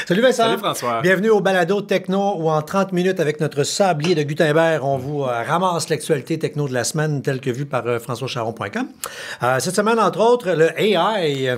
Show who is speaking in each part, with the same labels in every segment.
Speaker 1: Salut Vincent.
Speaker 2: Salut François.
Speaker 1: Bienvenue au Balado Techno où en 30 minutes avec notre sablier de Gutenberg, on vous ramasse l'actualité techno de la semaine telle que vue par françoischaron.com. Cette semaine, entre autres, le AI.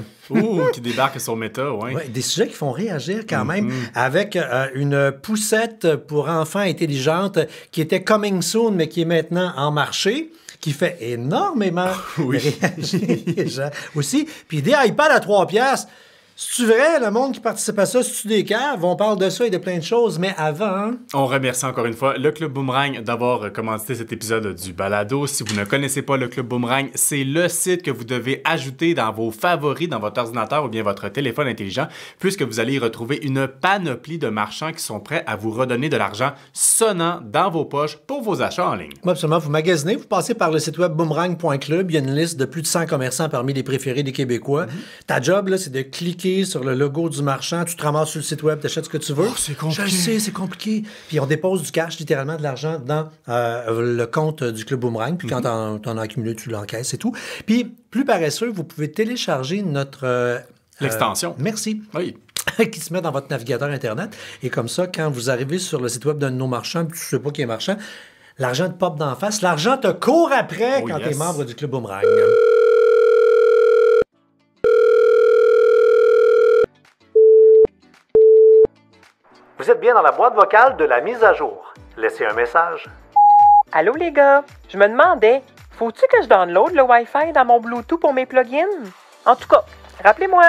Speaker 2: Qui débarque sur Meta, oui.
Speaker 1: Ouais, des sujets qui font réagir quand même avec une poussette pour enfants intelligente qui était coming soon mais qui est maintenant en marché, qui fait énormément réagir les gens aussi. Puis des iPads à 3 piastres. C'est-tu vrai, le monde qui participe à ça, c'est-tu des caves? On parle de ça et de plein de choses, mais avant...
Speaker 2: On remercie encore une fois le Club Boomerang d'avoir commandité cet épisode du balado. Si vous ne connaissez pas le Club Boomerang, c'est le site que vous devez ajouter dans vos favoris, dans votre ordinateur ou bien votre téléphone intelligent, puisque vous allez y retrouver une panoplie de marchands qui sont prêts à vous redonner de l'argent sonnant dans vos poches pour vos achats en ligne.
Speaker 1: Oui, absolument. Vous magasinez, vous passez par le site web boomerang.club. Il y a une liste de plus de 100 commerçants parmi les préférés des Québécois. Ta job, là, c'est de cliquer sur le logo du marchand, tu te ramasses sur le site web, tu achètes ce que tu veux.
Speaker 2: Oh, c'est compliqué.
Speaker 1: Je le sais, c'est compliqué. Puis on dépose du cash, littéralement de l'argent, dans le compte du Club Boomerang. Puis quand t'en as accumulé, tu l'encaisses, c'est tout. Puis plus paresseux, vous pouvez télécharger notre...
Speaker 2: L'extension.
Speaker 1: Merci.
Speaker 2: Oui.
Speaker 1: Qui se met dans votre navigateur Internet. Et comme ça, quand vous arrivez sur le site web d'un de nos marchands, puis tu sais pas qui est marchand, l'argent te pop d'en face. L'argent te court après quand tu es membre du Club Boomerang. Vous êtes bien dans la boîte vocale de la mise à jour. Laissez un message.
Speaker 3: Allô les gars, je me demandais, faut-tu que je download le Wi-Fi dans mon Bluetooth pour mes plugins? En tout cas, rappelez-moi.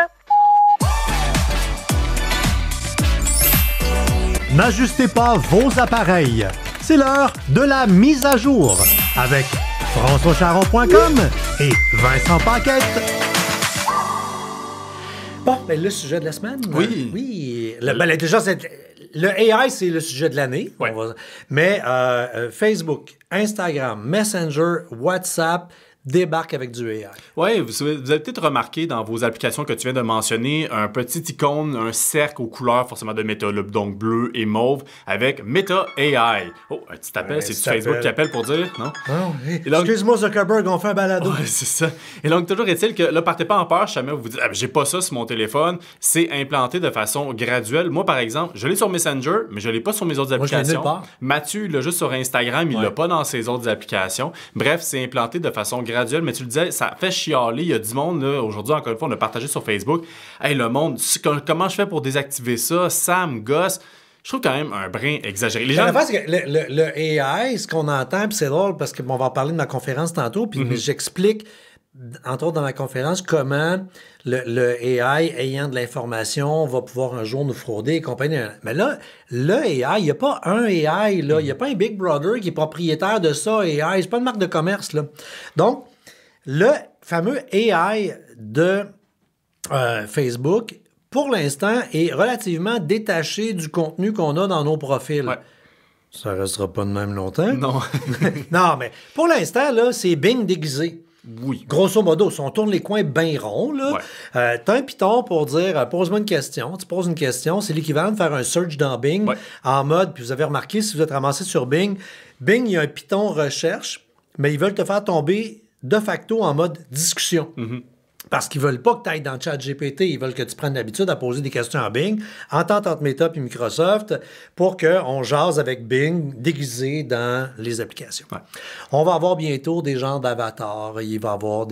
Speaker 1: N'ajustez pas vos appareils. C'est l'heure de la mise à jour avec françoischaron.com et Vincent Paquette. Bon, ben le sujet de la semaine.
Speaker 2: Oui.
Speaker 1: Oui. L'intelligence, le AI, c'est le sujet de l'année.
Speaker 2: Ouais.
Speaker 1: Mais Facebook, Instagram, Messenger, WhatsApp débarquent avec du AI.
Speaker 2: Oui, vous avez peut-être remarqué dans vos applications que tu viens de mentionner un petit icône, un cercle aux couleurs forcément de Meta, donc bleu et mauve, avec Meta AI. Oh, un petit appel, c'est Facebook qui appelle pour dire, non?
Speaker 1: Non,
Speaker 2: donc,
Speaker 1: excuse-moi Zuckerberg, on fait un balado.
Speaker 2: Ouais, c'est ça. Et donc, toujours est-il que là, partez pas en peur, jamais vous dites, j'ai pas ça sur mon téléphone. C'est implanté de façon graduelle. Moi, par exemple, je l'ai sur Messenger, mais je l'ai pas sur mes autres applications.
Speaker 1: Je l'ai nulle part.
Speaker 2: Mathieu, il l'a juste sur Instagram, il l'a pas dans ses autres applications. Bref, c'est implanté de façon graduelle, mais tu le disais, ça fait chialer. Il y a du monde, là, aujourd'hui, encore une fois, on a partagé sur Facebook. Hey, le monde, comment je fais pour désactiver ça? Ça me gosse. Je trouve quand même un brin exagéré. Les gens...
Speaker 1: La face, c'est que le AI, ce qu'on entend, puis c'est drôle parce qu'on va en parler de ma conférence tantôt, puis j'explique, entre autres dans ma conférence, comment le AI ayant de l'information va pouvoir un jour nous frauder et compagnie. Mais là, le AI, il n'y a pas un AI, là. Il n'y a pas un Big Brother qui est propriétaire de ça, AI. C'est pas une marque de commerce, là. Donc, le fameux AI de Facebook, pour l'instant, est relativement détaché du contenu qu'on a dans nos profils.
Speaker 2: Ouais.
Speaker 1: Ça restera pas de même longtemps.
Speaker 2: Non.
Speaker 1: Non, mais pour l'instant, là, c'est Bing déguisé.
Speaker 2: Oui.
Speaker 1: Grosso modo, si on tourne les coins bien ronds, là, t'as un piton pour dire pose-moi une question. Tu poses une question, c'est l'équivalent de faire un search dans Bing en mode, puis vous avez remarqué, si vous êtes ramassé sur Bing, il y a un piton recherche, mais ils veulent te faire tomber de facto en mode discussion. Parce qu'ils veulent pas que tu ailles dans ChatGPT, ils veulent que tu prennes l'habitude à poser des questions à Bing, entente entre Meta et Microsoft, pour qu'on jase avec Bing déguisé dans les applications.
Speaker 2: Ouais.
Speaker 1: On va avoir bientôt des genres d'avatars, il va y avoir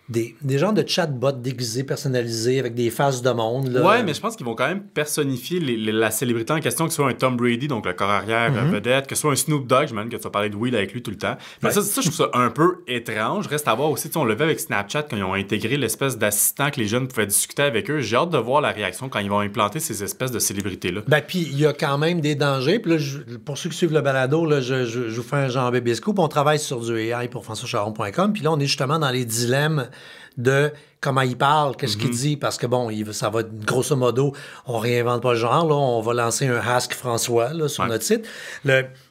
Speaker 1: des genres de chatbots déguisés, personnalisés, avec des faces de monde. Là.
Speaker 2: Ouais, mais je pense qu'ils vont quand même personnifier la célébrité en question, que ce soit un Tom Brady, donc le corps arrière vedette, que ce soit un Snoop Dogg, j'imagine que tu vas parler de Will avec lui tout le temps. Mais ça, je trouve ça un peu étrange. Reste à voir aussi, on le fait avec Snapchat quand ils ont intégré l'espèce d'assistant que les jeunes pouvaient discuter avec eux. J'ai hâte de voir la réaction quand ils vont implanter ces espèces de célébrités-là.
Speaker 1: Puis il y a quand même des dangers. Puis là, pour ceux qui suivent le balado, là, je vous fais un genre bébé scoop. On travaille sur du AI pour françoischaron.com. Puis là, on est justement dans les dilemmes de comment il parle, qu'est-ce qu'il dit, parce que bon, ça va être grosso modo, on réinvente pas le genre, là, on va lancer un Ask François là, sur notre site,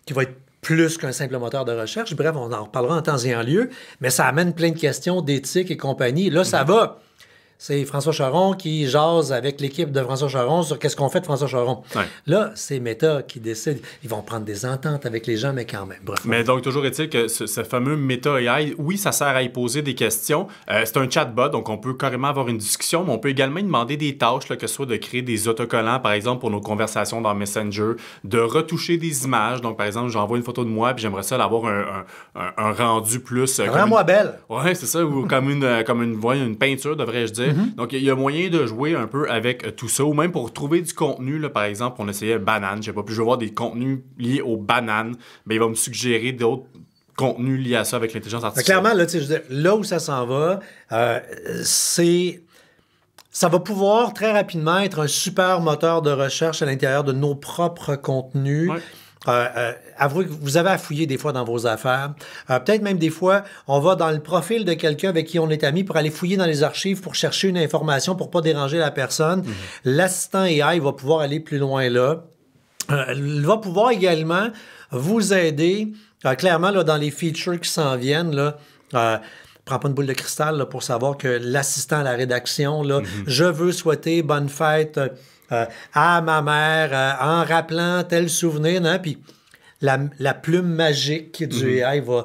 Speaker 1: qui va être plus qu'un simple moteur de recherche. Bref, on en reparlera en temps et en lieu, mais ça amène plein de questions d'éthique et compagnie. Là, ça c'est François Charon qui jase avec l'équipe de François Charon sur qu'est-ce qu'on fait de François Charon.
Speaker 2: Ouais.
Speaker 1: Là, c'est Meta qui décide. Ils vont prendre des ententes avec les gens, mais quand même. Bref.
Speaker 2: Mais donc, toujours est-il que ce fameux Meta AI, oui, ça sert à y poser des questions. C'est un chatbot, donc on peut carrément avoir une discussion, mais on peut également y demander des tâches, là, que ce soit de créer des autocollants, par exemple, pour nos conversations dans Messenger, de retoucher des images. Donc, par exemple, j'envoie une photo de moi, puis j'aimerais ça avoir un rendu plus...
Speaker 1: Rends-moi belle.
Speaker 2: Ouais, c'est ça, ou comme une peinture, devrais-je dire. Donc, il y a moyen de jouer un peu avec tout ça, ou même pour trouver du contenu, là, par exemple, on essayait banane, je sais pas, puis je veux voir des contenus liés aux bananes, ben, il va me suggérer d'autres contenus liés à ça avec l'intelligence artificielle.
Speaker 1: Clairement, là, je veux dire, là où ça s'en va, ça va pouvoir très rapidement être un super moteur de recherche à l'intérieur de nos propres contenus.
Speaker 2: Ouais.
Speaker 1: Avouez que vous avez à fouiller des fois dans vos affaires. Peut-être même des fois, on va dans le profil de quelqu'un avec qui on est ami pour aller fouiller dans les archives pour chercher une information pour pas déranger la personne. L'assistant AI va pouvoir aller plus loin là. Il va pouvoir également vous aider, clairement, là, dans les features qui s'en viennent, là, prends pas une boule de cristal là, pour savoir que l'assistant à la rédaction, là, je veux souhaiter bonne fête à ma mère en rappelant tel souvenir, hein, puis la plume magique du AI va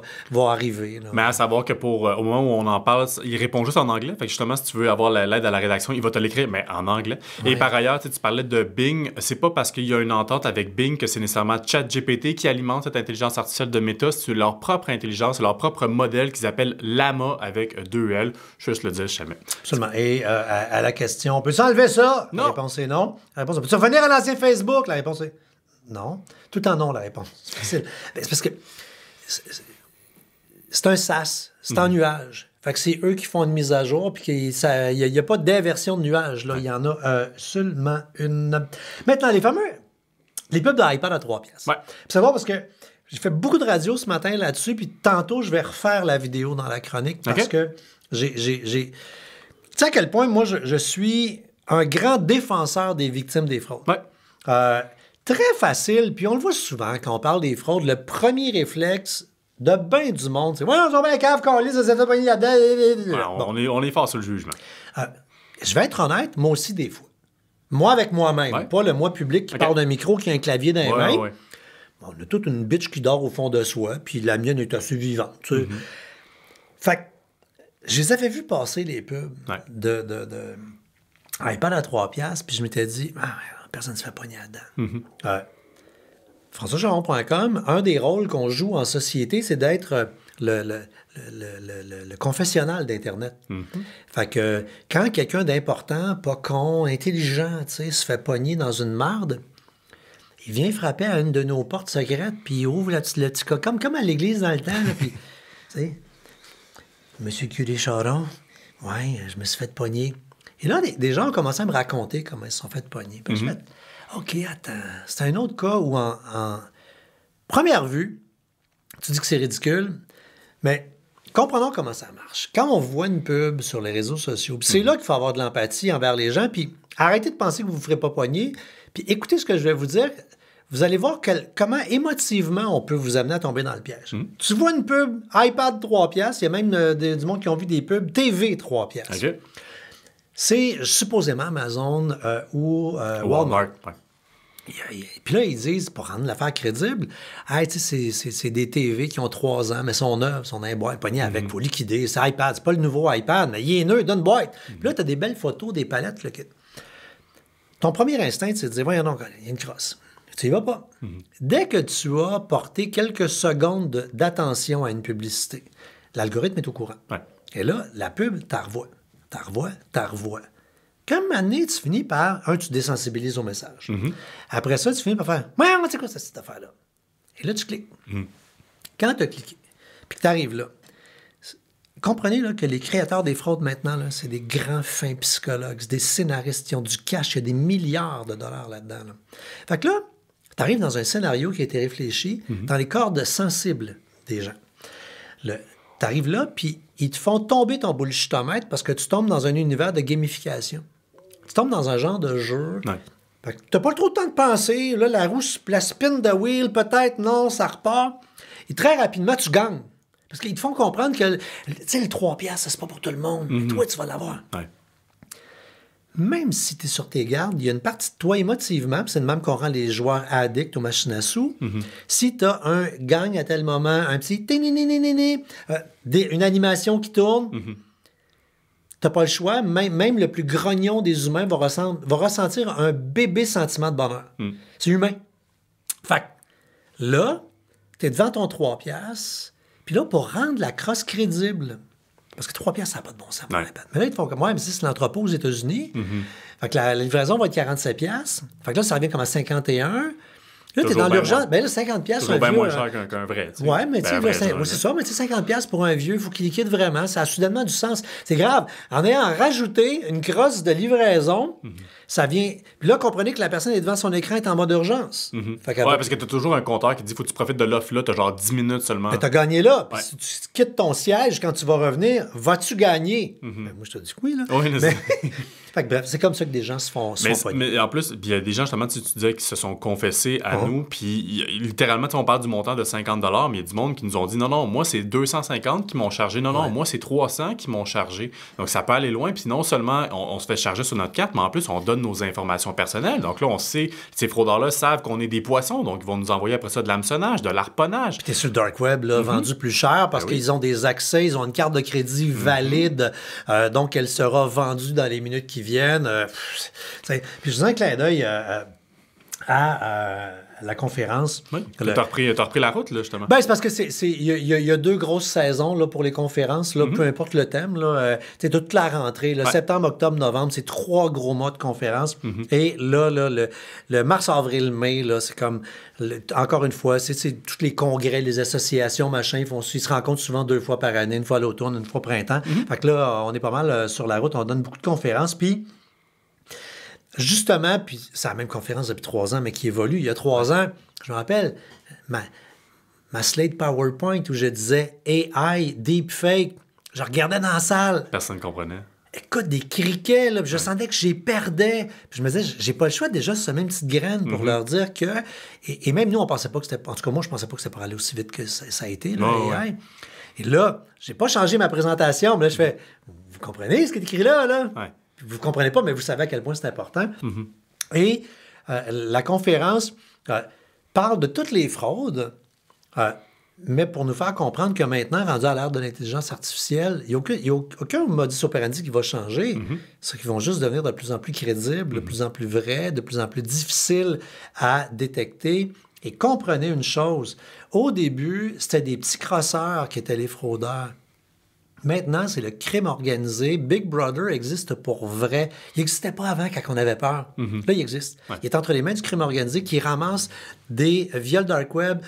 Speaker 1: arriver. Là.
Speaker 2: Mais à savoir que au moment où on en parle, il répond juste en anglais. Fait que justement, si tu veux avoir l'aide à la rédaction, il va te l'écrire, mais en anglais. Ouais. Et par ailleurs, tu parlais de Bing. C'est pas parce qu'il y a une entente avec Bing que c'est nécessairement ChatGPT qui alimente cette intelligence artificielle de Meta. C'est leur propre intelligence, leur propre modèle qu'ils appellent Llama avec 2 L. Je vais juste le dire, je sais jamais.
Speaker 1: Absolument. Et à la question, peut-tu enlever ça?
Speaker 2: Non.
Speaker 1: La réponse est non. La réponse est, peux-tu revenir à l'ancien Facebook? La réponse est non. Tout en non, la réponse. C'est facile. C'est parce que c'est un SaaS, c'est en nuage. Fait que c'est eux qui font une mise à jour, puis il n'y a pas d'inversion de nuage. Là. Il y en a seulement une. Maintenant, les pubs de iPad à 3 piastres.
Speaker 2: Ouais.
Speaker 1: Puis savoir parce que j'ai fait beaucoup de radio ce matin là-dessus, puis tantôt, je vais refaire la vidéo dans la chronique parce que j'ai... Tu sais à quel point, moi, je suis un grand défenseur des victimes des fraudes.
Speaker 2: Ouais.
Speaker 1: Très facile, puis on le voit souvent quand on parle des fraudes, le premier réflexe de ben du monde, c'est « Ouais, on est bien cave, qu'on lit, ça s'est fait pogner là-dedans. »
Speaker 2: Ouais, on est fort sur le jugement.
Speaker 1: Je vais être honnête, moi aussi des fois. Moi avec moi-même, pas le moi public qui parle d'un micro, qui a un clavier dans les mains. Ouais. On a toute une bitch qui dort au fond de soi, puis la mienne est assez vivante. Tu sais. Fait que je les avais vus passer les pubs de iPad à 3 piastres, puis je m'étais dit « personne ne se fait pogner là-dedans. » FrançoisCharon.com, un des rôles qu'on joue en société, c'est d'être le confessionnal d'Internet. Fait que quand quelqu'un d'important, pas con, intelligent, se fait pogner dans une marde, il vient frapper à une de nos portes secrètes, puis il ouvre le petit cas, comme à l'église dans le temps, là, puis, tu sais, Monsieur Curé Charon, ouais, je me suis fait pogner. Et là, des gens ont commencé à me raconter comment ils se sont fait pogner. Puis je me dis, OK, attends, c'est un autre cas où en première vue, tu dis que c'est ridicule, mais comprenons comment ça marche. Quand on voit une pub sur les réseaux sociaux, c'est là qu'il faut avoir de l'empathie envers les gens, puis arrêtez de penser que vous ne vous ferez pas pogner, puis écoutez ce que je vais vous dire, vous allez voir comment émotivement on peut vous amener à tomber dans le piège. Tu vois une pub, iPad 3 piastres, il y a même du monde qui ont vu des pubs, TV 3 piastres.
Speaker 2: Okay.
Speaker 1: C'est supposément Amazon ou Walmart. Puis là, ils disent, pour rendre l'affaire crédible, hey, c'est des TV qui ont 3 ans, mais sont neuves, sont dans les boîtes, pognées avec, il faut liquider. C'est iPad, c'est pas le nouveau iPad, mais il est neuf, donne une boîte. Puis là, tu as des belles photos, des palettes. Là, ton premier instinct, c'est de dire, voyons donc, il y a une crosse. Tu y vas pas. Dès que tu as porté quelques secondes d'attention à une publicité, l'algorithme est au courant.
Speaker 2: Ouais.
Speaker 1: Et là, la pub, t'en revois. Comme année, tu finis par, tu désensibilises au message. Après ça, tu finis par faire, ouais, c'est quoi cette affaire-là? Et là, tu cliques. Quand tu as cliqué, puis que tu arrives là, comprenez là, que les créateurs des fraudes maintenant, là, c'est des grands fins psychologues, c'est des scénaristes qui ont du cash, il y a des milliards de dollars là-dedans. Là. Fait que là, tu arrives dans un scénario qui a été réfléchi dans les cordes sensibles des gens. Tu arrives là, puis ils te font tomber ton bullshitomètre parce que tu tombes dans un univers de gamification. Tu tombes dans un genre de jeu. Ouais. Fait que t'as pas trop le temps de penser. Là, la spin de wheel, peut-être, non, ça repart. Et très rapidement, tu gagnes. Parce qu'ils te font comprendre que, tu sais, les 3 piastres, c'est pas pour tout le monde. Mais toi, tu vas l'avoir.
Speaker 2: Ouais.
Speaker 1: même si tu es sur tes gardes, il y a une partie de toi émotivement, puis c'est de même qu'on rend les joueurs addicts aux machines à sous. Si tu as un gang à tel moment, un petit une animation qui tourne, t'as pas le choix. Même le plus grognon des humains va ressentir un bébé sentiment de bonheur. C'est humain. Fait que là, t'es devant ton 3$, puis là, pour rendre la crosse crédible, parce que 3$, ça n'a pas de bon sens pour la peine. Mais là, ils te font comme moi, mais si c'est l'entrepôt aux États-Unis, fait que la livraison va être 47$. Fait que là, ça revient comme à 51$. Là, t'es dans l'urgence. Ben là, 50$.
Speaker 2: C'est bien moins cher qu'un vrai.
Speaker 1: Oui, mais tu sais, c'est ça. Mais tu sais, 50$ pour un vieux, il faut qu'il liquide vraiment. Ça a soudainement du sens. C'est grave. En ayant rajouté une crosse de livraison, ça vient. Puis là, comprenez que la personne est devant son écran, est en mode urgence.
Speaker 2: Parce que tu as toujours un compteur qui dit faut que tu profites de l'offre là, tu as genre 10 minutes seulement.
Speaker 1: Mais tu as gagné là. Puis si tu quittes ton siège quand tu vas revenir, vas-tu gagner? Ben, moi, je te dis que oui, là.
Speaker 2: Oui,
Speaker 1: mais... Fait que, bref, c'est comme ça que des gens se font
Speaker 2: mais en plus, il y a des gens, justement, tu disais, qui se sont confessés à nous, puis littéralement, on parle du montant de 50$, mais il y a du monde qui nous ont dit non, moi, c'est 250 qui m'ont chargé. Non, moi, c'est 300 qui m'ont chargé. Donc, ça peut aller loin. Puis non seulement on se fait charger sur notre carte, mais en plus, on donne nos informations personnelles. Donc là, on sait, ces fraudeurs-là savent qu'on est des poissons, donc ils vont nous envoyer après ça de l'hameçonnage, de l'arponnage.
Speaker 1: Puis t'es sur le dark web, là, vendu plus cher parce qu'ils ont des accès, ils ont une carte de crédit valide, donc elle sera vendue dans les minutes qui viennent. Puis je faisais un clin d'œil à la conférence.
Speaker 2: Oui. T'as repris la route, là, justement.
Speaker 1: Ben, c'est parce que il y a 2 grosses saisons là, pour les conférences, là, peu importe le thème. C'est toute la rentrée. Là, septembre, octobre, novembre, c'est 3 gros mois de conférences. Et là, le mars, avril, mai, là, c'est comme... encore une fois, c'est tous les congrès, les associations, machin, ils se rencontrent souvent 2 fois par année, une fois à l'automne, une fois au printemps. Fait que là, on est pas mal sur la route, on donne beaucoup de conférences. Puis... justement, puis c'est la même conférence depuis 3 ans, mais qui évolue. Il y a 3 ans, je me rappelle, ma slide PowerPoint où je disais AI, deepfake, je regardais dans la salle.
Speaker 2: Personne ne comprenait.
Speaker 1: Écoute, des criquets, là, puis je sentais que j'y perdais. Puis je me disais, j'ai pas le choix déjà de semer une petite graine pour leur dire que... Et même nous, on pensait pas que c'était... En tout cas, moi, je pensais pas que c'était pour aller aussi vite que ça a été, là, AI. Et là, j'ai pas changé ma présentation, mais là, je fais, vous comprenez ce qui est écrit là?
Speaker 2: Ouais.
Speaker 1: Vous ne comprenez pas, mais vous savez à quel point c'est important. Et la conférence parle de toutes les fraudes, mais pour nous faire comprendre que maintenant, rendu à l'ère de l'intelligence artificielle, il n'y a aucun modus operandi qui va changer. C'est qu'ils vont juste devenir de plus en plus crédibles, de plus en plus vrais, de plus en plus difficiles à détecter. Et comprenez une chose, au début, c'était des petits crosseurs qui étaient les fraudeurs. Maintenant, c'est le crime organisé. Big Brother existe pour vrai. Il n'existait pas avant quand on avait peur. Là, il existe. Il est entre les mains du crime organisé qui ramasse via le dark web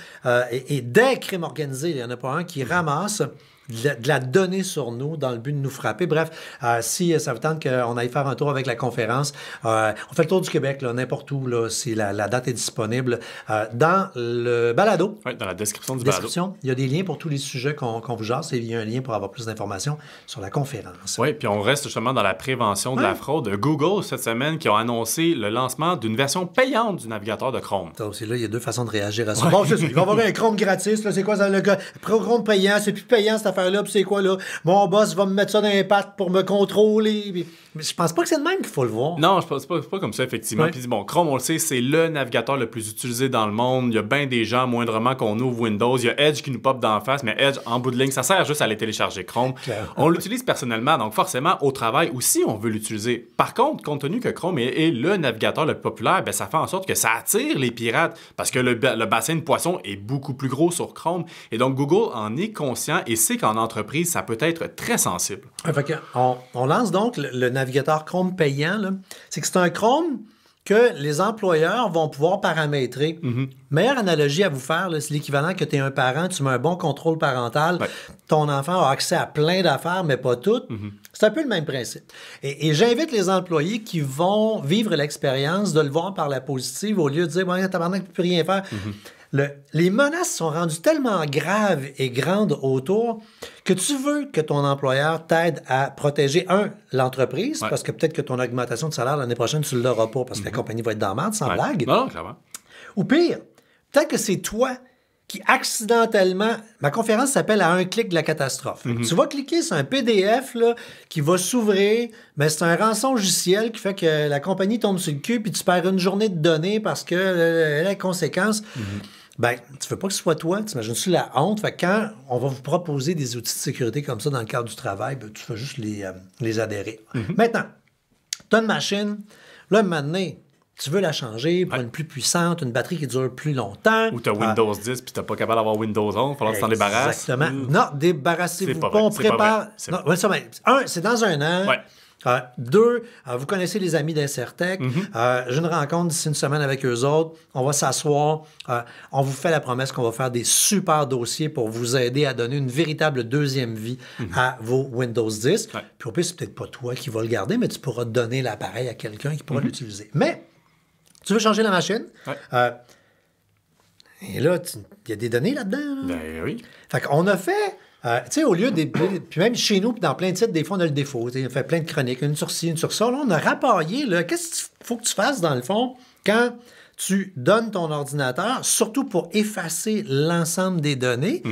Speaker 1: et des crimes organisés. Il n'y en a pas un qui ramasse de la donnée sur nous dans le but de nous frapper. Bref, si ça vous tente qu'on aille faire un tour avec la conférence, on fait le tour du Québec, là, n'importe où, là, si la date est disponible, dans le balado.
Speaker 2: Oui, dans la description du balado.
Speaker 1: Il y a des liens pour tous les sujets qu'on vous jase et il y a un lien pour avoir plus d'informations sur la conférence.
Speaker 2: Oui, puis on reste justement dans la prévention de la fraude. Google, cette semaine, qui ont annoncé le lancement d'une version payante du navigateur de Chrome.
Speaker 1: Ça aussi, là, il y a 2 façons de réagir à ça. Bon, c'est ça. Il va y avoir un Chrome gratis. Là, c'est quoi ça? Le Chrome payant, c'est plus payant cette affaire-là. Puis c'est quoi, là? Mon boss va me mettre ça dans les pattes pour me contrôler. Puis... mais je pense pas que c'est le même qu'il faut le voir.
Speaker 2: Non, je pense pas comme ça, effectivement. Puis bon, Chrome, on le sait, c'est le navigateur le plus utilisé dans le monde. Il y a bien des gens, moindrement qu'on ouvre Windows. Il y a Edge qui nous pop d'en face, mais Edge, en bout de ligne, ça sert juste à aller télécharger Chrome. Claire. On l'utilise personnellement, donc forcément, au travail aussi, on veut l'utiliser. Par contre, compte tenu que Chrome est le navigateur le plus populaire, ben, ça fait en sorte que ça attire les pirates parce que le bassin de poissons est beaucoup plus gros sur Chrome. Et donc, Google en est conscient et sait qu'en entreprise, ça peut être très sensible.
Speaker 1: Fait on lance donc le navigateur Chrome payant. Là. C'est que c'est un Chrome que les employeurs vont pouvoir paramétrer. Meilleure analogie à vous faire, là, c'est l'équivalent que tu es un parent, tu mets un bon contrôle parental, ton enfant a accès à plein d'affaires, mais pas toutes. C'est un peu le même principe. Et j'invite les employés qui vont vivre l'expérience de le voir par la positive au lieu de dire « bon, tabarnak, tu ne peux rien faire ». Les menaces sont rendues tellement graves et grandes autour que tu veux que ton employeur t'aide à protéger, l'entreprise, parce que peut-être que ton augmentation de salaire l'année prochaine, tu ne l'auras pas parce que la compagnie va être dans la merde, sans blague.
Speaker 2: Non, clairement.
Speaker 1: Ou pire, peut-être que c'est toi qui accidentellement... Ma conférence s'appelle « À un clic de la catastrophe ». Tu vas cliquer sur un PDF là, qui va s'ouvrir, mais c'est un rançongiciel qui fait que la compagnie tombe sur le cul puis tu perds une journée de données parce que les conséquences... Ben, tu veux pas que ce soit toi, tu imagines-tu la honte? Fait que quand on va vous proposer des outils de sécurité comme ça dans le cadre du travail, ben, tu vas juste les adhérer. Maintenant, tu as une machine, là, un moment donné, tu veux la changer pour une plus puissante, une batterie qui dure plus longtemps.
Speaker 2: Ou tu as Windows 10 puis tu n'es pas capable d'avoir Windows 11, il va falloir que tu t'en débarrasses.
Speaker 1: Exactement. Non, débarrassez-vous pas. On prépare. Non, ouais, ça, ben, un, c'est dans un an.
Speaker 2: Ouais.
Speaker 1: Deux, vous connaissez les amis d'Incertec. J'ai une rencontre d'ici une semaine avec eux autres. On va s'asseoir. On vous fait la promesse qu'on va faire des super dossiers pour vous aider à donner une véritable deuxième vie à vos Windows 10.
Speaker 2: Ouais.
Speaker 1: Puis au pire, c'est peut-être pas toi qui vas le garder, mais tu pourras donner l'appareil à quelqu'un qui pourra l'utiliser. Mais tu veux changer la machine.
Speaker 2: Ouais.
Speaker 1: Et là, il y a des données là-dedans. Là.
Speaker 2: Ben oui.
Speaker 1: Fait qu'on a fait, tu sais, au lieu des. Puis même chez nous, puis dans plein de titres, des fois, on a le défaut. On a fait plein de chroniques, une sur ci, une sur ça. Là, on a rapaillé. Là, qu'est-ce qu'il faut que tu fasses, dans le fond, quand tu donnes ton ordinateur, surtout pour effacer l'ensemble des données.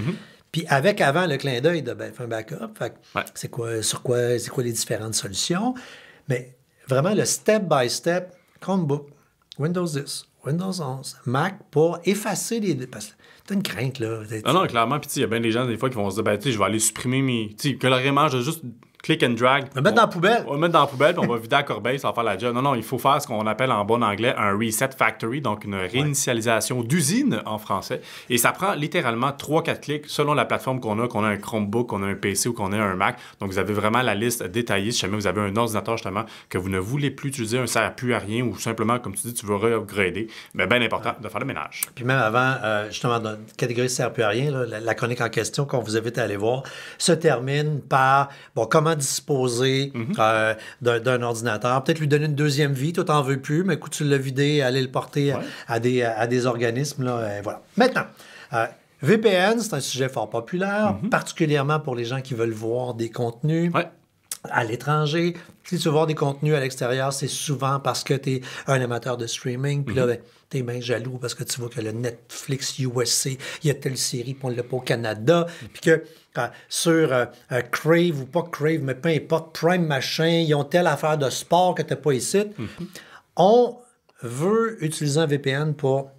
Speaker 1: Puis avec avant le clin d'œil de faire un backup. Fait c'est quoi les différentes solutions. Mais vraiment, le step-by-step, Chromebook, Windows 10, Windows 11, Mac, pour effacer les... Parce que t'as une crainte, là.
Speaker 2: Non, clairement. Puis il y a bien des gens, des fois, qui vont se dire, ben, tu sais, je vais aller supprimer mes... Tu sais, carrément, je vais juste click and drag.
Speaker 1: On va mettre dans la poubelle.
Speaker 2: On va mettre dans la poubelle, puis on va vider la corbeille, ça va faire la job. Non, il faut faire ce qu'on appelle en bon anglais un reset factory, donc une réinitialisation d'usine en français. Et ça prend littéralement 3-4 clics selon la plateforme qu'on a un Chromebook, qu'on a un PC ou qu'on a un Mac. Donc, vous avez vraiment la liste détaillée. Si jamais vous avez un ordinateur, justement, que vous ne voulez plus utiliser, un sert plus à rien, ou simplement, comme tu dis, tu veux re-upgrader, mais bien important de faire le ménage.
Speaker 1: Puis même avant, justement, dans la catégorie sert plus à rien, là, la chronique en question qu'on vous invite à aller voir se termine par, bon, comment disposer d'un ordinateur, peut-être lui donner une deuxième vie, toi t'en veux plus, mais écoute, tu l'as vidé, aller le porter à des organismes, là, voilà. Maintenant, VPN, c'est un sujet fort populaire, particulièrement pour les gens qui veulent voir des contenus à l'étranger. Si tu veux voir des contenus à l'extérieur, c'est souvent parce que tu es un amateur de streaming, puis là, ben, t'es bien jaloux parce que tu vois que le Netflix USA, il y a telle série, puis on l'a pas au Canada, puis que sur Crave ou pas Crave, mais peu importe, Prime machin, ils ont telle affaire de sport que t'as pas ici. On veut utiliser un VPN pour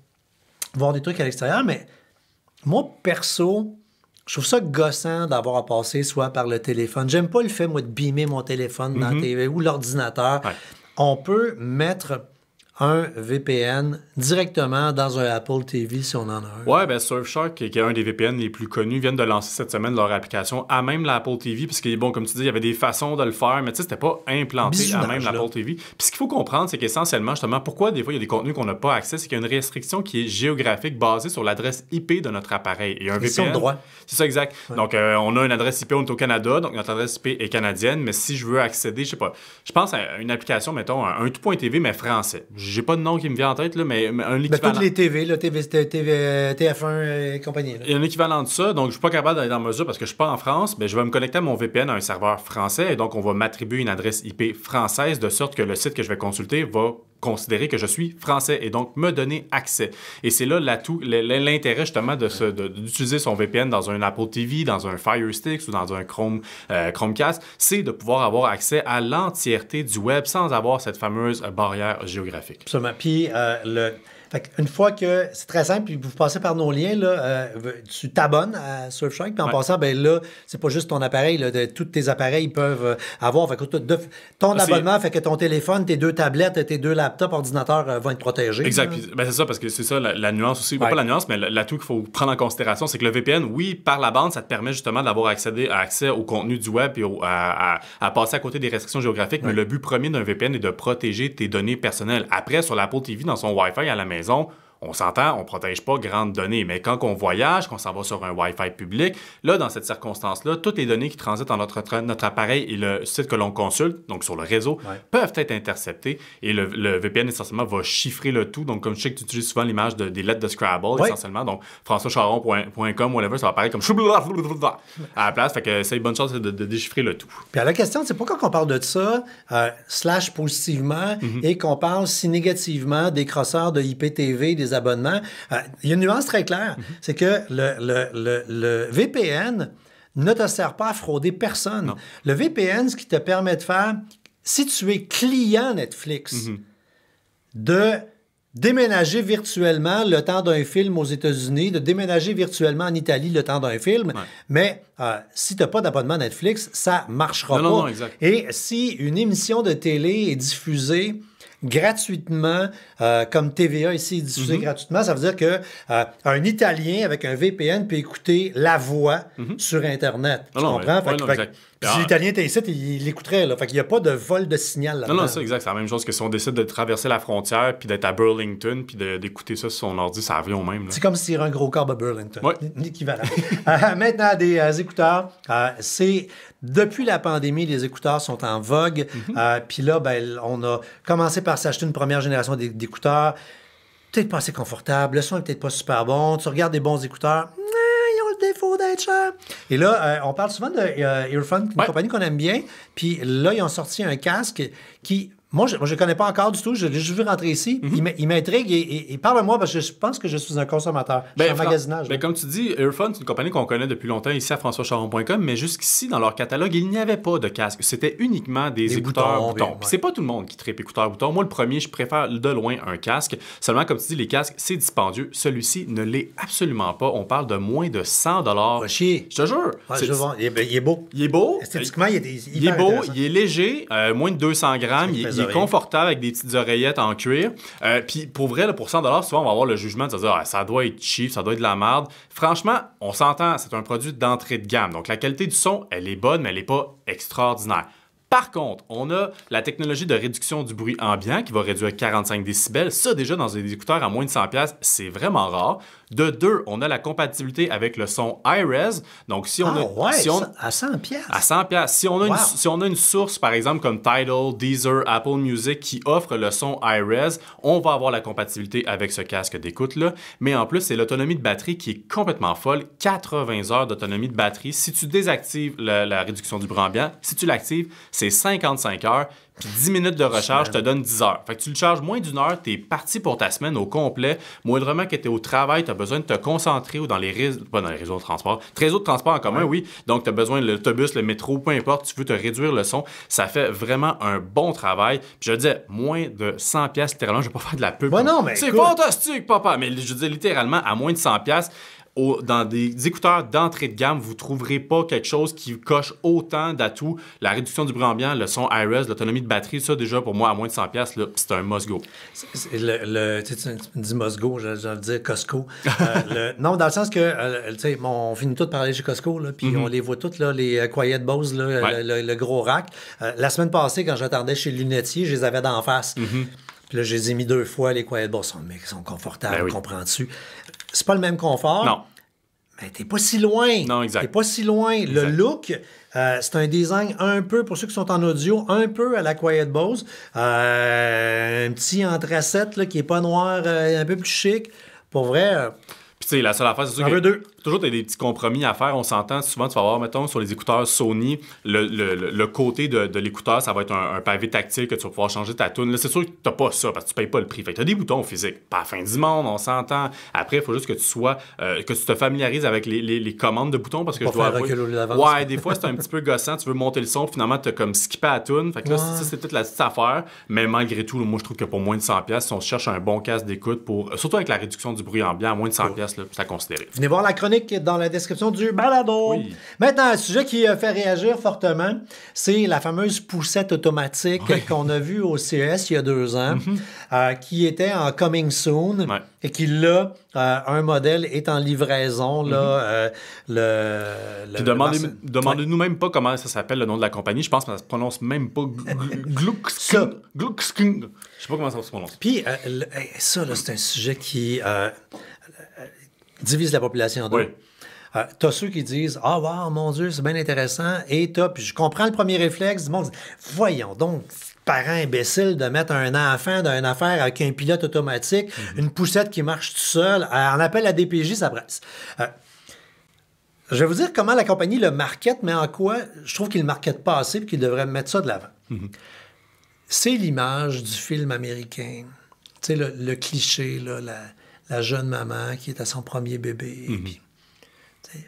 Speaker 1: voir des trucs à l'extérieur, mais moi, perso, je trouve ça gossant d'avoir à passer soit par le téléphone. J'aime pas le fait, moi, de beamer mon téléphone dans la TV ou l'ordinateur. On peut mettre un VPN directement dans un Apple TV si on en a un.
Speaker 2: Ouais, ben Surfshark, qui est un des VPN les plus connus, viennent de lancer cette semaine leur application à même l'Apple TV, parce que, bon, comme tu dis, il y avait des façons de le faire, mais tu sais, c'était pas implanté à même l'Apple TV. Puis ce qu'il faut comprendre, c'est qu'essentiellement, justement, pourquoi des fois il y a des contenus qu'on n'a pas accès, c'est qu'il y a une restriction qui est géographique basée sur l'adresse IP de notre appareil. Et un VPN...
Speaker 1: de droit.
Speaker 2: C'est ça, exact. Ouais. Donc, on a une adresse IP, on est au Canada, donc notre adresse IP est canadienne, mais si je veux accéder, je sais pas, je pense à une application, mettons, un tout.tv, mais français. J'ai pas de nom qui me vient en tête, là, mais un équivalent.
Speaker 1: Ben, toutes les TV, là, TF1 et compagnie. Là.
Speaker 2: Il y a un équivalent de ça, donc je suis pas capable d'aller dans mesure parce que je suis pas en France, mais je vais me connecter à mon VPN à un serveur français et donc on va m'attribuer une adresse IP française de sorte que le site que je vais consulter va considérer que je suis français et donc me donner accès. Et c'est là l'atout, l'intérêt justement d'utiliser son VPN dans un Apple TV, dans un Fire Stick ou dans un Chromecast, c'est de pouvoir avoir accès à l'entièreté du web sans avoir cette fameuse barrière géographique.
Speaker 1: Absolument. Puis une fois que c'est très simple, puis vous passez par nos liens, là, tu t'abonnes à Surfshark, puis en passant, ben là, c'est pas juste ton appareil, là, tous tes appareils peuvent avoir. Fait que ton abonnement fait que ton téléphone, tes 2 tablettes, tes 2 laptops, ordinateurs vont être protégés.
Speaker 2: Exact. Puis, ben c'est ça, parce que c'est ça la nuance aussi. Pas la nuance, mais l'atout qu'il faut prendre en considération, c'est que le VPN, oui, par la bande, ça te permet justement d'avoir accès au contenu du web et à passer à côté des restrictions géographiques, mais le but premier d'un VPN est de protéger tes données personnelles. Après, sur l'Apple TV, dans son Wi-Fi à la maison, on s'entend, on ne protège pas grandes données, mais quand on voyage, qu'on s'en va sur un Wi-Fi public, là, dans cette circonstance-là, toutes les données qui transitent dans notre appareil et le site que l'on consulte, donc sur le réseau, peuvent être interceptées et le VPN, essentiellement, va chiffrer le tout. Donc, comme je sais que tu utilises souvent l'image des lettres de Scrabble, essentiellement, donc françoischaron.com, whatever, ça va apparaître comme à la place, fait que c'est une bonne chance de déchiffrer le tout.
Speaker 1: Puis à la question, c'est pourquoi qu'on parle de ça, / positivement, et qu'on parle si négativement des crosseurs de IPTV, des des abonnements. Il y a une nuance très claire, c'est que le VPN ne te sert pas à frauder personne.
Speaker 2: Non.
Speaker 1: Le VPN, ce qui te permet de faire, si tu es client Netflix, de déménager virtuellement le temps d'un film aux États-Unis, de déménager virtuellement en Italie le temps d'un film, mais si tu n'as pas d'abonnement Netflix, ça ne marchera pas.
Speaker 2: Non, exact.
Speaker 1: Et si une émission de télé est diffusée gratuitement, comme TVA ici est diffusée gratuitement, ça veut dire que un Italien avec un VPN peut écouter La Voix sur Internet. Tu comprends?
Speaker 2: Exact.
Speaker 1: Si l'Italien était ici, il l'écouterait. Fait qu'il n'y a pas de vol de signal là-dedans.
Speaker 2: Non, c'est exact. C'est la même chose que si on décide de traverser la frontière, puis d'être à Burlington, puis d'écouter ça sur son ordi, ça revient au même. Là.
Speaker 1: C'est comme s'il y avait un gros corps à Burlington.
Speaker 2: Ouais.
Speaker 1: L'équivalent. Maintenant, des écouteurs. C'est depuis la pandémie, les écouteurs sont en vogue. Puis là, on a commencé par s'acheter une première génération d'écouteurs. Peut-être pas assez confortable. Le son est peut-être pas super bon. Tu regardes des bons écouteurs. Ils ont le défaut d'être chers. Et là, on parle souvent de Earphone, une compagnie qu'on aime bien. Puis là, ils ont sorti un casque qui... Moi, je ne connais pas encore du tout. Je l'ai juste vu rentrer ici. Il m'intrigue et parle-moi parce que je pense que je suis un consommateur. Je suis en magasinage.
Speaker 2: Comme tu dis, Earphone, c'est une compagnie qu'on connaît depuis longtemps ici à françoischaron.com, mais jusqu'ici, dans leur catalogue, il n'y avait pas de casque. C'était uniquement des écouteurs boutons. Puis c'est pas tout le monde qui tripe écouteurs boutons. Moi, le premier, je préfère de loin un casque. Seulement, comme tu dis, les casques, c'est dispendieux. Celui-ci ne l'est absolument pas. On parle de moins de 100 $.
Speaker 1: Va chier.
Speaker 2: Je te jure.
Speaker 1: Il est beau.
Speaker 2: Il est beau.
Speaker 1: Esthétiquement, il
Speaker 2: est beau. Il est léger. Moins de 200 grammes. Il est confortable avec des petites oreillettes en cuir. Puis pour vrai, là, pour 100 $, souvent, on va avoir le jugement de se dire ça doit être cheap, ça doit être de la merde. Franchement, on s'entend, c'est un produit d'entrée de gamme. Donc la qualité du son, elle est bonne, mais elle n'est pas extraordinaire. Par contre, on a la technologie de réduction du bruit ambiant qui va réduire 45 décibels. Ça, déjà, dans des écouteurs à moins de 100$, c'est vraiment rare. De deux, on a la compatibilité avec le son iRes. Donc, si on
Speaker 1: à 100$.
Speaker 2: À 100$. Si on a une source, par exemple, comme Tidal, Deezer, Apple Music, qui offre le son iRes, on va avoir la compatibilité avec ce casque d'écoute-là. Mais en plus, c'est l'autonomie de batterie qui est complètement folle. 80 heures d'autonomie de batterie. Si tu désactives la réduction du bruit ambiant, si tu l'actives, c'est 55 heures. Puis 10 minutes de recharge te donne 10 heures. Fait que tu le charges moins d'une heure, t'es parti pour ta semaine au complet. Moindrement que t'es au travail, t'as besoin de te concentrer ou dans les réseaux de transport. Réseaux de transport en commun, oui. Donc, t'as besoin de l'autobus, le métro, peu importe, tu veux te réduire le son. Ça fait vraiment un bon travail. Puis je disais, moins de 100$, littéralement, je vais pas faire de la pub. C'est fantastique, papa! Mais je dis littéralement, à moins de 100$, dans des écouteurs d'entrée de gamme, vous ne trouverez pas quelque chose qui coche autant d'atouts. La réduction du bruit ambiant, le son iRes, l'autonomie de batterie, ça déjà pour moi à moins de 100$, là, c'est un must-go.
Speaker 1: Tu me dis must-go, je vais dire Costco. Non, dans le sens que, on finit tous de parler chez Costco, là, puis on les voit tous, là, les Quiet Bose, là, le gros rack. La semaine passée, quand j'attendais chez le lunetier, je les avais d'en face. Puis là, je les ai mis 2 fois, les Quiet Bose. Ils sont confortables, comprends-tu? C'est pas le même confort.
Speaker 2: Non.
Speaker 1: Mais t'es pas si loin.
Speaker 2: Non, exact.
Speaker 1: T'es pas si loin. Exact. Le look, c'est un design un peu, pour ceux qui sont en audio, un peu à la Quiet Bose. Un petit anthracite là, qui est pas noir, un peu plus chic. Pour vrai...
Speaker 2: Puis tu sais, la seule affaire, c'est sûr que toujours, tu as des petits compromis à faire. On s'entend souvent, tu vas voir, mettons, sur les écouteurs Sony, le côté de l'écouteur, ça va être un pavé tactile que tu vas pouvoir changer ta toune. Là, c'est sûr que tu n'as pas ça parce que tu ne payes pas le prix. Fait que tu as des boutons physiques. Pas à la fin du monde, on s'entend. Après, il faut juste que tu te familiarises avec les commandes de boutons parce que je dois avouer... Ouais, des fois, c'est un petit peu gossant. Tu veux monter le son, finalement, tu as comme skippé à la toune. Fait que là, ça, c'est toute la petite affaire. Mais malgré tout, moi, je trouve que pour moins de 100$, si on cherche un bon casque d'écoute, surtout avec la réduction du bruit ambiant, à moins de 100$, là, c'est à considérer.
Speaker 1: Venez voir la chronique dans la description du balado. Oui. Maintenant, un sujet qui fait réagir fortement, c'est la fameuse poussette automatique qu'on a vue au CES il y a 2 ans, qui était en coming soon et qui, là, un modèle est en livraison. Là,
Speaker 2: Puis demandez-nous même pas comment ça s'appelle, le nom de la compagnie. Je pense que ça se prononce même pas Glucksking. Je sais pas comment ça se prononce.
Speaker 1: Puis ça, là, c'est un sujet qui... divise la population en deux.
Speaker 2: Oui.
Speaker 1: T'as ceux qui disent « Ah, wow, mon Dieu, c'est bien intéressant. » Et puis je comprends le premier réflexe du monde. Dit, voyons donc, parent imbécile de mettre un enfant dans une affaire avec un pilote automatique, une poussette qui marche tout seul. En appel à DPJ, ça presse. Je vais vous dire comment la compagnie le market, mais en quoi je trouve qu'il ne le market pas assez et qu'il devrait mettre ça de l'avant. C'est l'image du film américain. Tu sais, le cliché, là, la jeune maman qui est à son premier bébé. Puis,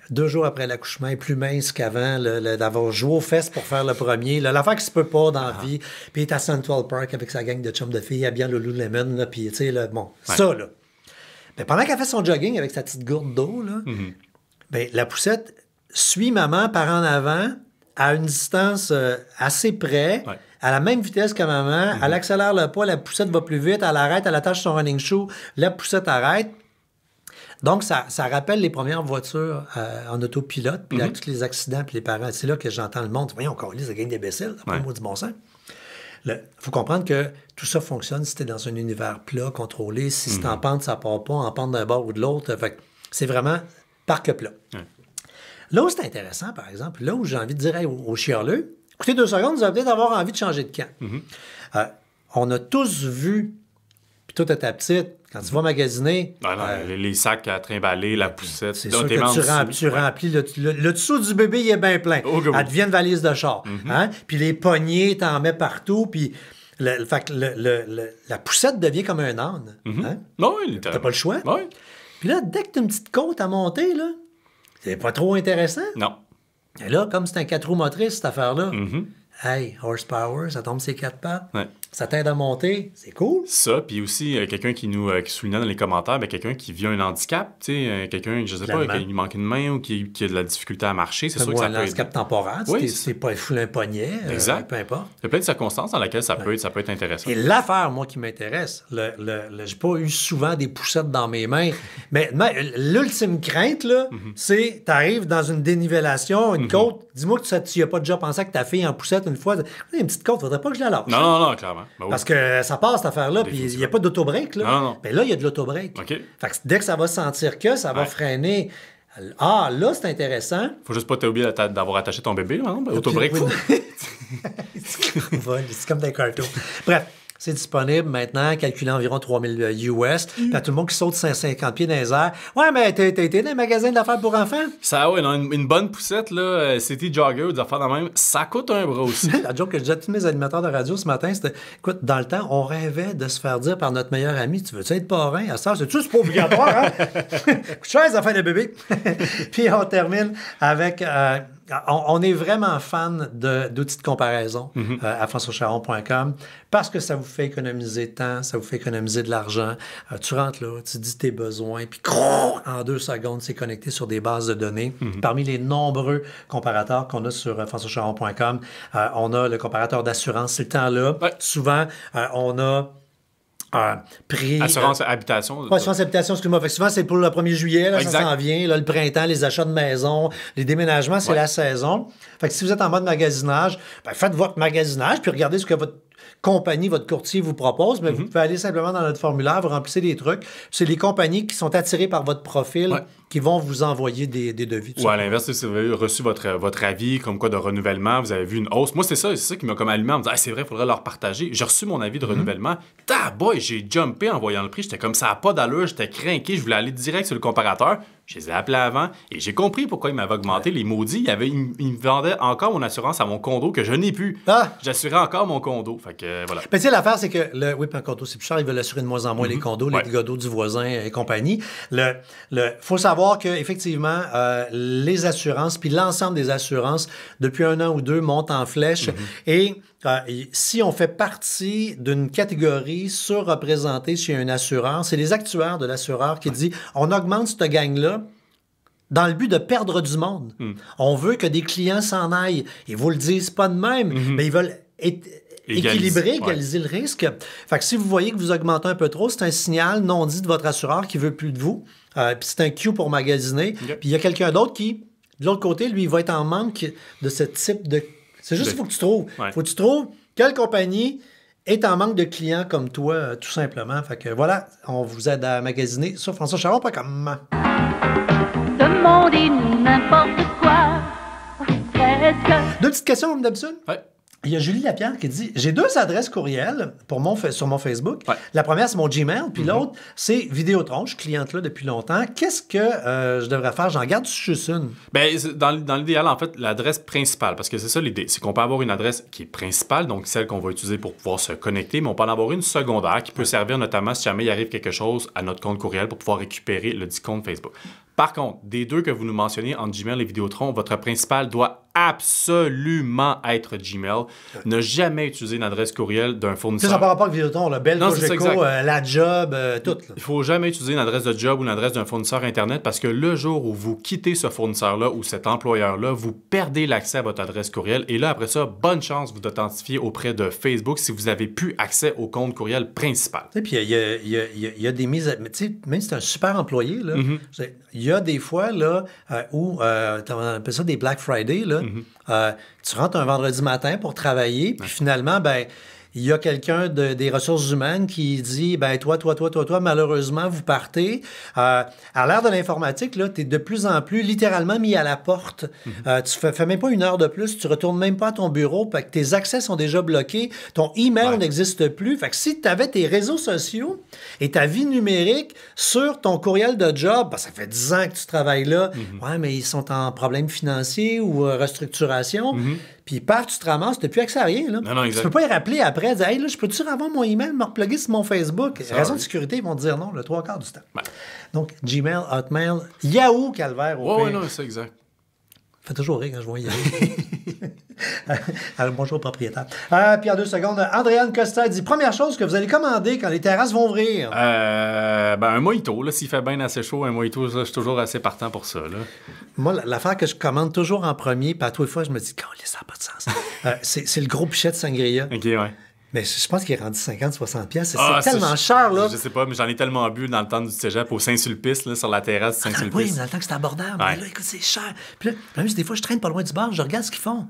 Speaker 1: 2 jours après l'accouchement, elle est plus mince qu'avant, d'avoir joué aux fesses pour faire le premier. L'affaire qui se peut pas dans la vie. Puis il est à Central Park avec sa gang de chums de filles, habillant le Lululemon. Là, puis, tu sais, ça, là. Ben, pendant qu'elle fait son jogging avec sa petite gourde d'eau, là, ben, la poussette suit maman par en avant à une distance assez près, à la même vitesse que maman. Elle accélère le pas, la poussette va plus vite, elle arrête, elle attache son running shoe, la poussette arrête. Donc, ça rappelle les premières voitures en autopilote, puis avec tous les accidents, puis les parents. C'est là que j'entends le monde. Voyons, on lit, ça gagne d'imbéciles, après le mot du bon sens. Il faut comprendre que tout ça fonctionne si tu es dans un univers plat, contrôlé. Si c'est en pente, ça part pas, en pente d'un bord ou de l'autre. Fait que c'est vraiment parc plat. Là où c'est intéressant, par exemple, là où j'ai envie de dire aux chialeux, écoutez 2 secondes, vous allez peut-être avoir envie de changer de camp. On a tous vu, puis toi, à ta petite, quand tu vas magasiner...
Speaker 2: les sacs à trimballer, la poussette...
Speaker 1: C'est sûr que tu remplis... Le dessous du bébé, il est bien plein. Elle devient une valise de char. Puis les poignées, t'en mets partout, puis... la poussette devient comme un âne. T'as pas le choix. Puis là, dès que t'as une petite côte à monter, là, c'est pas trop intéressant.
Speaker 2: Non.
Speaker 1: Et là, comme c'est un 4 roues motrices, cette affaire-là, hey, horsepower, ça tombe ses 4 pattes. Ça t'aide à monter, c'est cool.
Speaker 2: Ça, puis aussi, quelqu'un qui soulignait dans les commentaires, quelqu'un qui vit un handicap, quelqu'un, je sais pas, qui lui manque une main ou qui a de la difficulté à marcher, c'est sûr que ça peut être...
Speaker 1: un handicap temporaire, c'est pas un poignet, peu importe.
Speaker 2: Il y a plein de circonstances dans lesquelles ça peut être intéressant.
Speaker 1: Et l'affaire, moi, qui m'intéresse, j'ai pas eu souvent des poussettes dans mes mains, mais l'ultime crainte, là, c'est, t'arrives dans une dénivellation, une côte, dis-moi que tu n'y as pas déjà pensé à que ta fille en poussette une fois, une petite côte, faudrait pas que je la lâche.
Speaker 2: Non, clairement.
Speaker 1: Parce que ça passe, cette affaire-là, puis il n'y a pas d'autobreak, là.
Speaker 2: Non.
Speaker 1: Ben là, il y a de l'autobreak.
Speaker 2: OK.
Speaker 1: Fait que dès que ça va sentir que ça va freiner... Ah, là, c'est intéressant.
Speaker 2: Faut juste pas t'oublier d'avoir attaché ton bébé, par exemple. Autobreak.
Speaker 1: C'est comme des cartons. Bref. C'est disponible maintenant, calculé environ 3000 US. Puis à tout le monde qui saute 150 pieds dans les airs. Ouais, mais t'as été dans un magasin d'affaires pour enfants?
Speaker 2: Ça, ouais, non, une bonne poussette, là, City Jogger ou des affaires de même, ça coûte un bras aussi.
Speaker 1: La joke que je disais à tous mes animateurs de radio ce matin, c'était, écoute, dans le temps, on rêvait de se faire dire par notre meilleur ami, tu veux-tu être parrain? À ça, c'est pas obligatoire, hein? Coûte cher les affaires de bébé. Puis on termine avec... on est vraiment fan d'outils de comparaison à françoischaron.com parce que ça vous fait économiser de temps, ça vous fait économiser de l'argent. Tu rentres là, tu dis tes besoins, puis en 2 secondes, c'est connecté sur des bases de données. Parmi les nombreux comparateurs qu'on a sur françoischaron.com, on a le comparateur d'assurance, c'est le temps là. Souvent, on a...
Speaker 2: assurance habitation.
Speaker 1: Assurance habitation, excuse-moi. Fait que souvent, c'est pour le 1er juillet, là, ça s'en vient. Là, le printemps, les achats de maison, les déménagements, c'est la saison. Fait que si vous êtes en mode magasinage, faites votre magasinage, puis regardez ce que votre compagnie, votre courtier vous propose, mais vous pouvez aller simplement dans notre formulaire, vous remplissez des trucs. C'est les compagnies qui sont attirées par votre profil qui vont vous envoyer des devis.
Speaker 2: Ou à l'inverse, si vous avez reçu votre avis comme quoi de renouvellement, vous avez vu une hausse. Moi, c'est ça qui m'a comme allumé en me disant c'est vrai, il faudrait leur partager. J'ai reçu mon avis de renouvellement. J'ai jumpé en voyant le prix. J'étais comme ça n'a pas d'allure, j'étais craqué, je voulais aller direct sur le comparateur. Je les ai appelés avant et j'ai compris pourquoi ils m'avaient augmenté. Les maudits, ils me vendaient encore mon assurance à mon condo que je n'ai plus. J'assurais encore mon condo. Fait que voilà.
Speaker 1: Tu sais, l'affaire, c'est que un condo, c'est plus cher. Ils veulent assurer de moins en moins les condos, les godots du voisin et compagnie. Faut savoir qu'effectivement, les assurances, puis l'ensemble des assurances, depuis 1 an ou 2, montent en flèche. Et si on fait partie d'une catégorie surreprésentée chez un assureur, c'est les actuaires de l'assureur qui dit on augmente cette gang-là dans le but de perdre du monde. On veut que des clients s'en aillent. Ils vous le disent pas de même, mais ils veulent égaliser le risque. Fait que si vous voyez que vous augmentez un peu trop, c'est un signal non dit de votre assureur qui veut plus de vous. Puis c'est un cue pour magasiner. Puis il y a quelqu'un d'autre qui, de l'autre côté, lui, il va être en manque de ce type de... C'est juste qu'il faut que tu trouves. Faut que tu trouves quelle compagnie est en manque de clients comme toi, tout simplement. Fait que voilà, on vous aide à magasiner sur françoischaron.com.
Speaker 4: Demandez-nous n'importe quoi. Presque.
Speaker 1: 2 petites questions, comme d'habitude. Il y a Julie Lapierre qui dit « J'ai 2 adresses courriel sur mon Facebook.
Speaker 2: Ouais.
Speaker 1: La première, c'est mon Gmail, puis l'autre, c'est Vidéotron. Je suis cliente là depuis longtemps. Qu'est-ce que je devrais faire? J'en garde juste une. »
Speaker 2: Ben, dans l'idéal, en fait, l'adresse principale, parce que c'est ça l'idée, c'est qu'on peut avoir une adresse qui est principale, donc celle qu'on va utiliser pour pouvoir se connecter, mais on peut en avoir une secondaire qui peut servir notamment si jamais il arrive quelque chose à notre compte courriel pour pouvoir récupérer le dit compte Facebook. Par contre, des 2 que vous nous mentionnez entre Gmail et Vidéotron, votre principal doit absolument être Gmail. Ne jamais utiliser une adresse courriel d'un fournisseur.
Speaker 1: Ça ne parle pas avec Vidéotron, le Bell, Cogeco, la Job, tout.
Speaker 2: Il ne faut jamais utiliser une adresse de job ou une adresse d'un fournisseur Internet parce que le jour où vous quittez ce fournisseur-là ou cet employeur-là, vous perdez l'accès à votre adresse courriel. Et là, après ça, bonne chance de vous authentifier auprès de Facebook si vous n'avez plus accès au compte courriel principal.
Speaker 1: Puis il y a des mises à... Tu sais, même si c'est un super employé, là, il y a des fois là, où, on appelle ça des Black Friday, là, tu rentres un vendredi matin pour travailler, puis finalement, ben il y a quelqu'un des ressources humaines qui dit, ben toi, malheureusement, vous partez. À l'ère de l'informatique, là, tu es de plus en plus littéralement mis à la porte. Tu fais même pas 1 heure de plus, tu retournes même pas à ton bureau, fait que tes accès sont déjà bloqués, ton email n'existe plus. Fait que si tu avais tes réseaux sociaux et ta vie numérique sur ton courriel de job, ben, ça fait 10 ans que tu travailles là, ouais, mais ils sont en problème financier ou restructuration. Puis paf, tu te ramasses, tu n'as plus accès à rien. Là.
Speaker 2: Non, exact.
Speaker 1: Tu peux pas y rappeler après, dire, hey, là, je peux-tu avoir mon email, me reploguer sur mon Facebook? Raison de sécurité, ils vont te dire non le 3/4 du temps.
Speaker 2: Ouais.
Speaker 1: Donc, Gmail, Hotmail, Yahoo, Calvaire.
Speaker 2: Oui, non, c'est exact.
Speaker 1: Fait toujours rire quand je vois Yahoo. Alors, bonjour, propriétaire. Puis en 2 secondes, Andréane Costa dit première chose que vous allez commander quand les terrasses vont ouvrir.
Speaker 2: Un mojito, là, s'il fait bien assez chaud, un mojito, je suis toujours assez partant pour ça. Là.
Speaker 1: Moi, l'affaire que je commande toujours en premier, puis à toutes les fois, je me dis, ça n'a pas de sens. C'est le gros pichet de sangria.
Speaker 2: OK, ouais.
Speaker 1: Mais je pense qu'il est rendu 50-60$. C'est tellement cher, là.
Speaker 2: Je sais pas, mais j'en ai tellement bu dans le temps du cégep au Saint-Sulpice, là, sur la terrasse du Saint-Sulpice.
Speaker 1: Oui, mais dans le temps que c'était abordable.
Speaker 2: Ouais.
Speaker 1: Mais là, écoute, c'est cher. Puis là, même si des fois, je traîne pas loin du bar, je regarde ce qu'ils font.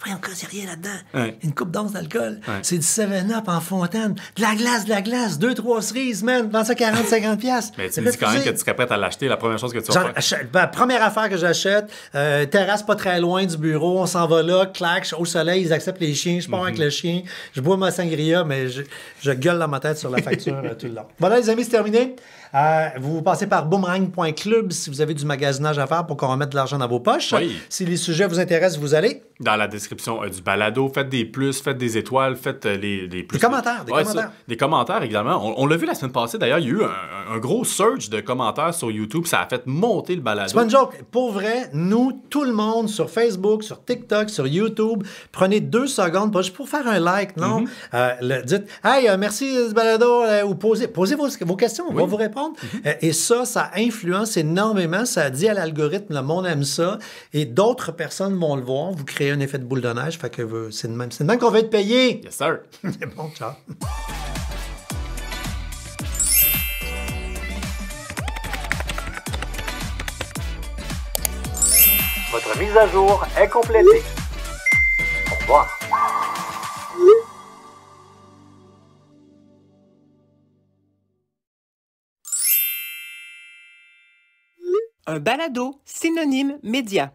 Speaker 1: Voyons, il n'y a rien là-dedans.
Speaker 2: Ouais.
Speaker 1: Une coupe d'once d'alcool.
Speaker 2: Ouais.
Speaker 1: C'est du 7-Up en fontaine. De la glace. 2-3 cerises, man. Vends ça 40-50$.
Speaker 2: Mais tu me dis quand même que tu serais prêt à l'acheter, la première chose que tu vas faire.
Speaker 1: Première affaire que j'achète, terrasse pas très loin du bureau, on s'en va là, clac, au soleil, ils acceptent les chiens, je pars avec le chien, je bois ma sangria, mais je gueule dans ma tête sur la facture tout le long. Voilà, les amis, c'est terminé. Vous passez par boomerang.club si vous avez du magasinage à faire pour qu'on remette de l'argent dans vos poches.
Speaker 2: Oui.
Speaker 1: Si les sujets vous intéressent, vous allez.
Speaker 2: Dans la description du balado, faites des plus, faites des étoiles, faites les plus.
Speaker 1: Des commentaires.
Speaker 2: Des commentaires, également. On l'a vu la semaine passée, d'ailleurs, il y a eu un gros surge de commentaires sur YouTube. Ça a fait monter le balado.
Speaker 1: C'est pas une joke. Pour vrai, nous, tout le monde, sur Facebook, sur TikTok, sur YouTube, prenez 2 secondes, pas juste pour faire un like, non? Dites, hey, merci du balado, ou posez vos questions, on va vous répondre. Et ça influence énormément. Ça dit à l'algorithme, le monde aime ça. Et d'autres personnes vont le voir. Vous créez un effet de boule de neige. Fait que c'est de même qu'on va être payé.
Speaker 2: Yes, sir.
Speaker 1: C'est bon, ciao.
Speaker 3: Votre mise à jour est complétée. Au revoir.
Speaker 4: Un balado synonyme média.